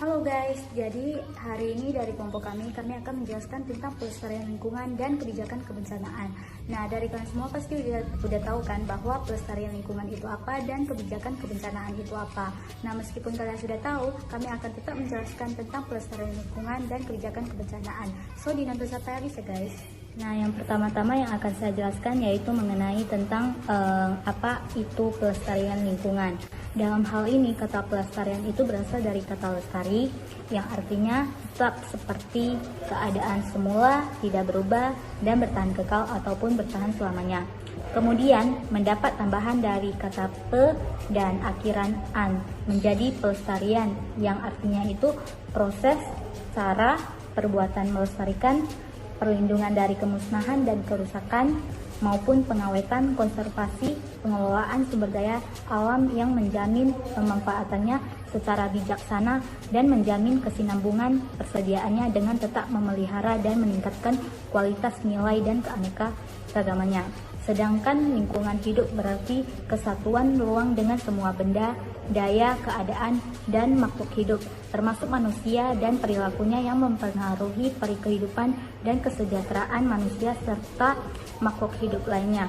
Halo guys, jadi hari ini dari kelompok kami akan menjelaskan tentang pelestarian lingkungan dan kebijakan kebencanaan. Nah, dari kalian semua pasti udah tahu kan bahwa pelestarian lingkungan itu apa dan kebijakan kebencanaan itu apa. Nah, meskipun kalian sudah tahu, kami akan tetap menjelaskan tentang pelestarian lingkungan dan kebijakan kebencanaan. So, dinonton sampai habis ya guys. Nah, yang pertama-tama yang akan saya jelaskan yaitu mengenai tentang apa itu pelestarian lingkungan. Dalam hal ini, kata pelestarian itu berasal dari kata lestari yang artinya tetap seperti keadaan semula, tidak berubah, dan bertahan kekal ataupun bertahan selamanya. Kemudian, mendapat tambahan dari kata pe dan akhiran an menjadi pelestarian yang artinya itu proses, cara, perbuatan melestarikan, perlindungan dari kemusnahan dan kerusakan, maupun pengawetan, konservasi, pengelolaan sumber daya alam yang menjamin pemanfaatannya secara bijaksana dan menjamin kesinambungan persediaannya dengan tetap memelihara dan meningkatkan kualitas nilai dan keanekaragamannya. Sedangkan lingkungan hidup berarti kesatuan ruang dengan semua benda, daya, keadaan, dan makhluk hidup, termasuk manusia dan perilakunya yang mempengaruhi kehidupan dan kesejahteraan manusia serta makhluk hidup lainnya.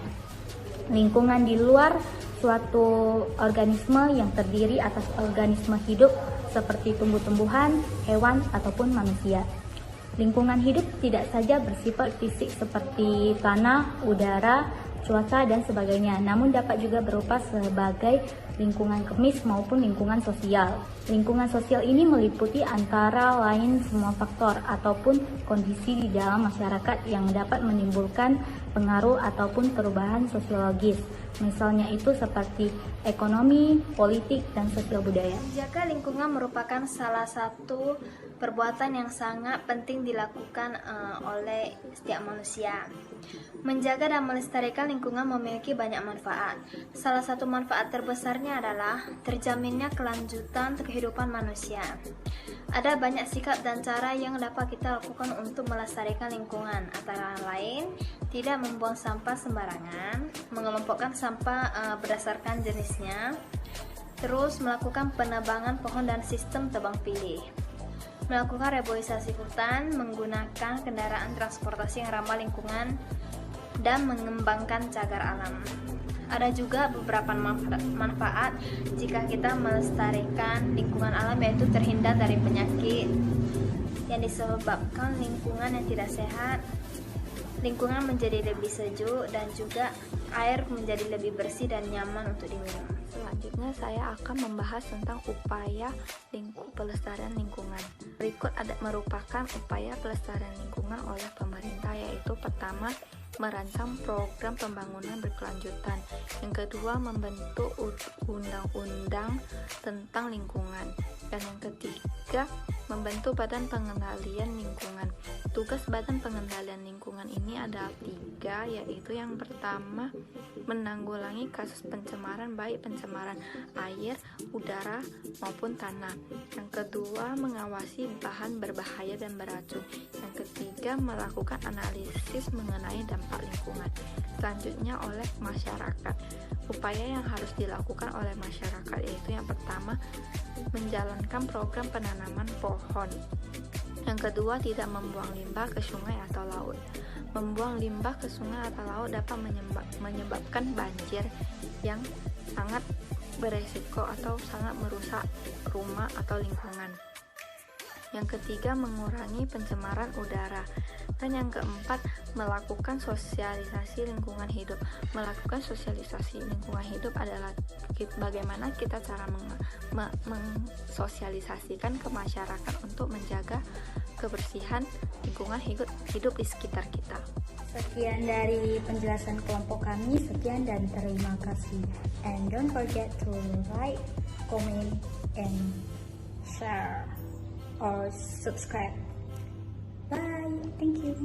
Lingkungan di luar suatu organisme yang terdiri atas organisme hidup seperti tumbuh-tumbuhan, hewan, ataupun manusia. Lingkungan hidup tidak saja bersifat fisik seperti tanah, udara, cuaca, dan sebagainya, namun dapat juga berupa sebagai lingkungan kemis maupun lingkungan sosial. Lingkungan sosial ini meliputi antara lain semua faktor ataupun kondisi di dalam masyarakat yang dapat menimbulkan pengaruh ataupun perubahan sosiologis. Misalnya itu seperti ekonomi, politik, dan sosial budaya. Menjaga lingkungan merupakan salah satu perbuatan yang sangat penting dilakukan oleh setiap manusia. Menjaga dan melestarikan lingkungan memiliki banyak manfaat. Salah satu manfaat terbesarnya adalah terjaminnya kelanjutan kehidupan manusia. Ada banyak sikap dan cara yang dapat kita lakukan untuk melestarikan lingkungan, antara lain tidak membuang sampah sembarangan, mengelompokkan sampah berdasarkan jenisnya, terus melakukan penebangan pohon dan sistem tebang pilih, melakukan reboisasi hutan, menggunakan kendaraan transportasi yang ramah lingkungan, dan mengembangkan cagar alam. Ada juga beberapa manfaat jika kita melestarikan lingkungan alam, yaitu terhindar dari penyakit yang disebabkan lingkungan yang tidak sehat, lingkungan menjadi lebih sejuk, dan juga air menjadi lebih bersih dan nyaman untuk diminum. Selanjutnya saya akan membahas tentang upaya pelestarian lingkungan. Berikut merupakan upaya pelestarian lingkungan oleh pemerintah, yaitu pertama, merancang program pembangunan berkelanjutan. Yang kedua, membentuk undang-undang tentang lingkungan. Dan yang ketiga, membentuk badan pengendalian lingkungan. Tugas badan pengendalian lingkungan ini ada 3, yaitu yang pertama, menanggulangi kasus pencemaran, baik pencemaran air, udara, maupun tanah. Yang kedua, mengawasi bahan berbahaya dan beracun. Yang ketiga, melakukan analisis mengenai dampak lingkungan. Selanjutnya oleh masyarakat. Upaya yang harus dilakukan oleh masyarakat yaitu yang pertama, menjalankan program penanaman pohon. Yang kedua, tidak membuang limbah ke sungai atau laut. Membuang limbah ke sungai atau laut dapat menyebabkan banjir yang sangat beresiko atau sangat merusak rumah atau lingkungan. Yang ketiga, mengurangi pencemaran udara. Dan yang keempat, melakukan sosialisasi lingkungan hidup. Melakukan sosialisasi lingkungan hidup adalah bagaimana kita cara mensosialisasikan ke masyarakat untuk menjaga kebersihan lingkungan hidup di sekitar kita. Sekian dari penjelasan kelompok kami. Sekian dan terima kasih. And don't forget to like, comment, and share or subscribe. Bye. Thank you.